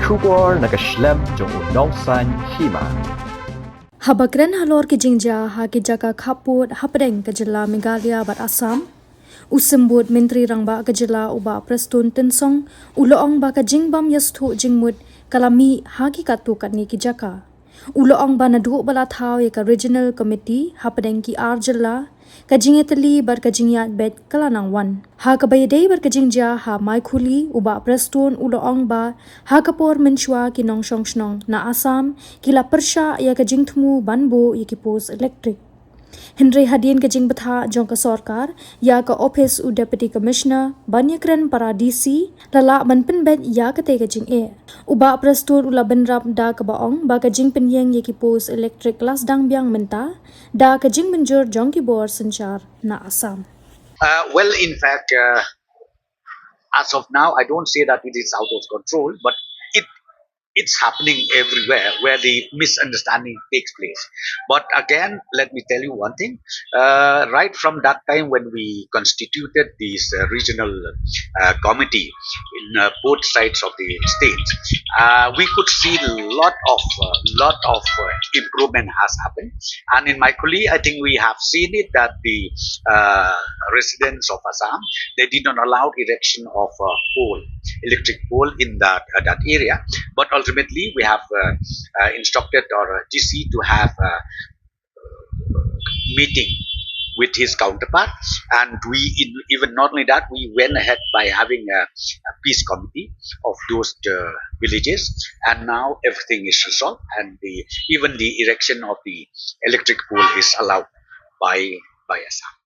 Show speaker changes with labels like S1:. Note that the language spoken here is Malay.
S1: Shubor nakaslem jong unongsan Hima.
S2: Habakren halor ki jingja ha ki Jaka Khappud hapdeng ke jela Meghalaya bat Assam. Usembut Menteri Rangba ke jela uba Prestone tensong uloong ba ka Jingbym Sngewthuh Jingmut kalami ha ki katu katni ki Jaka. Uloong ba nadu bala thau ya ka regional committee hapdeng ki ar jela ka jingeteli bar ka jingyat bet kalanang wan. Ha ka bayadei bar ka jingja ha mai khuli uba Prestone uloong ba ha kapor menchua ki nong shong shnong na Assam kila persha ya ka jingthmu banbo ya ki pos electric. Henry Hadien ke Jingbym jong ka sarkar ya ka office u deputy commissioner banyakren para DC lala ban Pynbeit ya ka te ka jing e uba Prestone ula benrap da ka baong ba ka jing penyeng ye ki pos electric las dang byang Mynta da ka jing menjur jong ki bor sanchar na Assam.
S3: Well, in fact, as of now, I don't say that it is out of control, but it it's happening everywhere where the misunderstanding takes place. But again, let me tell you one thing. Right from that time when we constituted this regional committee in both sides of the states, we could see lot of improvement has happened. And in my colleague, I think we have seen it that the residents of Assam, they did not allow erection of electric pole in that area. But ultimately, we have instructed our GC to have a meeting with his counterpart, and even not only that, we went ahead by having a peace committee of those villages, and now everything is resolved, and even the erection of the electric pole is allowed by Assam.